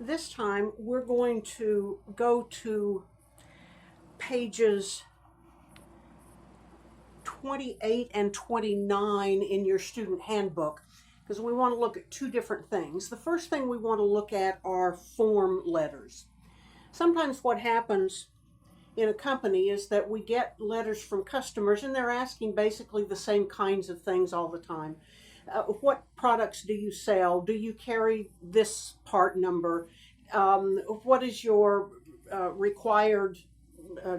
This time we're going to go to pages 28 and 29 in your student handbook because we want to look at two different things. The first thing we want to look at are form letters. Sometimes what happens in a company is that we get letters from customers and they're asking basically the same kinds of things all the time. What products do you sell? Do you carry this part number? What is your required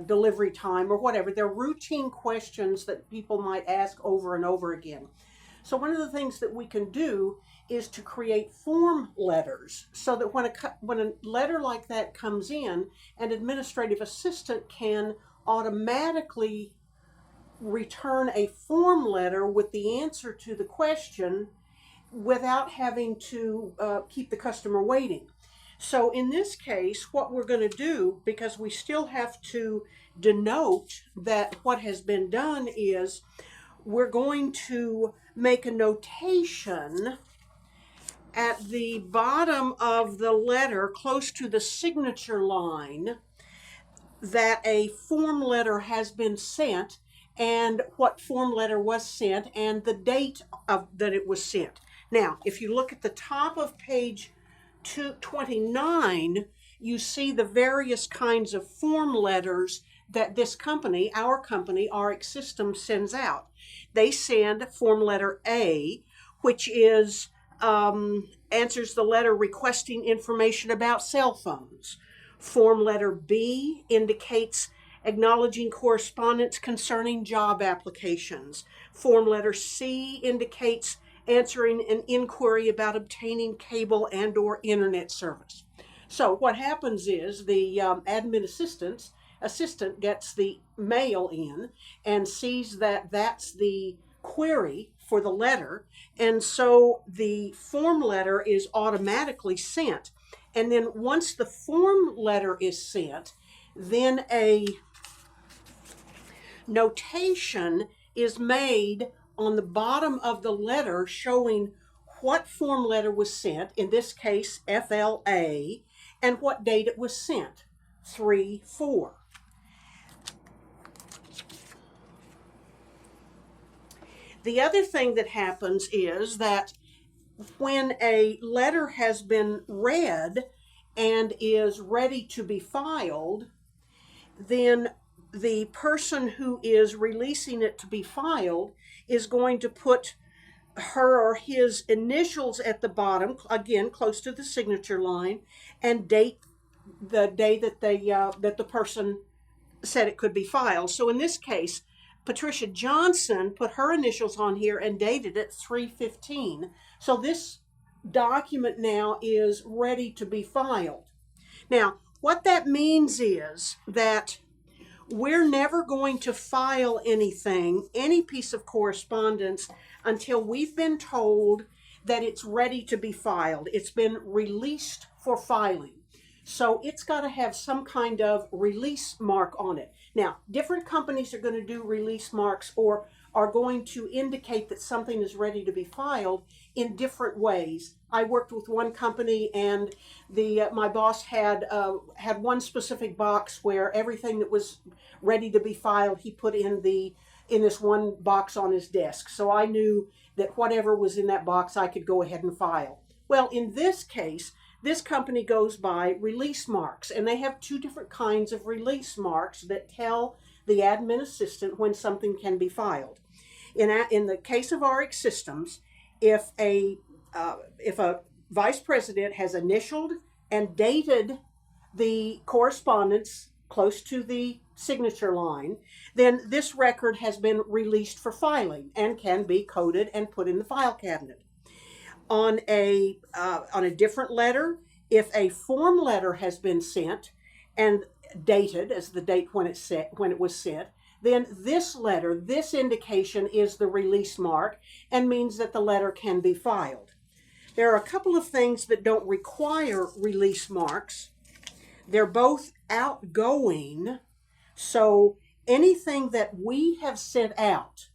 delivery time or whatever? They're routine questions that people might ask over and over again. So one of the things that we can do is to create form letters so that when a letter like that comes in, an administrative assistant can automatically return a form letter with the answer to the question without having to keep the customer waiting. So in this case, what we're going to do, because we still have to denote that what has been done, is we're going to make a notation at the bottom of the letter, close to the signature line, that a form letter has been sent and what form letter was sent and the date of that it was sent. Now, if you look at the top of page 229, you see the various kinds of form letters that this company, our company, RX Systems, sends out. They send form letter A, which is answers the letter requesting information about cell phones. Form letter B indicates acknowledging correspondence concerning job applications. Form letter C indicates answering an inquiry about obtaining cable and or internet service. So what happens is the admin assistant gets the mail in and sees that that's the query for the letter, and so the form letter is automatically sent. And then once the form letter is sent, then a notation is made on the bottom of the letter showing what form letter was sent, in this case FLA, and what date it was sent, 3/4. The other thing that happens is that when a letter has been read and is ready to be filed, then the person who is releasing it to be filed is going to put her or his initials at the bottom, again close to the signature line, and date the day that the person said it could be filed. So in this case, Patricia Johnson put her initials on here and dated it 3/15. So this document now is ready to be filed. Now, what that means is that we're never going to file anything, any piece of correspondence, until we've been told that it's ready to be filed. It's been released for filing. So it's got to have some kind of release mark on it. Now, different companies are going to do release marks or are going to indicate that something is ready to be filed in different ways. I worked with one company, and my boss had one specific box where everything that was ready to be filed he put in this one box on his desk. So I knew that whatever was in that box I could go ahead and file. Well, in this case, this company goes by release marks, and they have two different kinds of release marks that tell the admin assistant when something can be filed. In the case of RX Systems, if a vice president has initialed and dated the correspondence close to the signature line, then this record has been released for filing and can be coded and put in the file cabinet. On a different letter, if a form letter has been sent and dated as the date when it was sent, then this letter, this indication, is the release mark and means that the letter can be filed. There are a couple of things that don't require release marks. They're both outgoing, so anything that we have sent out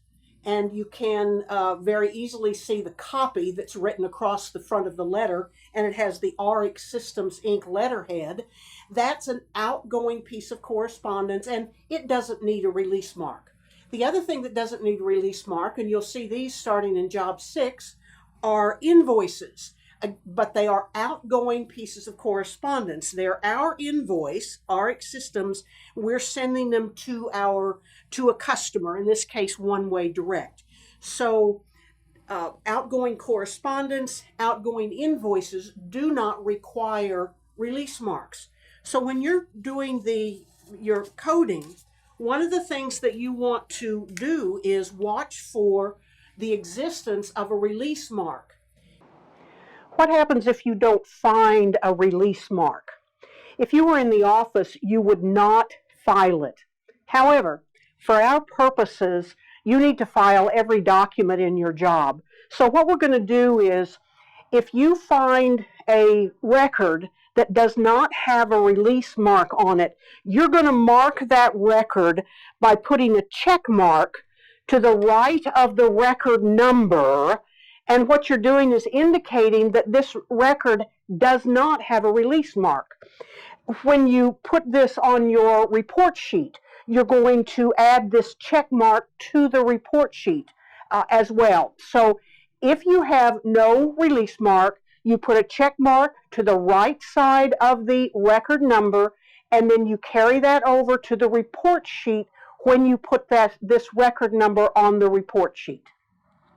and you can very easily see the copy that's written across the front of the letter, and it has the RX Systems Inc. letterhead. That's an outgoing piece of correspondence, and it doesn't need a release mark. The other thing that doesn't need a release mark, and you'll see these starting in job 6, are invoices. But they are outgoing pieces of correspondence. They're our invoice, RX Systems. We're sending them to a customer, in this case, One Way Direct. So outgoing correspondence, outgoing invoices do not require release marks. So when you're doing your coding, one of the things that you want to do is watch for the existence of a release mark. What happens if you don't find a release mark? If you were in the office, you would not file it. However, for our purposes, you need to file every document in your job. So what we're going to do is, if you find a record that does not have a release mark on it, you're going to mark that record by putting a check mark to the right of the record number. And what you're doing is indicating that this record does not have a release mark. When you put this on your report sheet, you're going to add this check mark to the report sheet as well. So if you have no release mark, you put a check mark to the right side of the record number, and then you carry that over to the report sheet when you put this record number on the report sheet.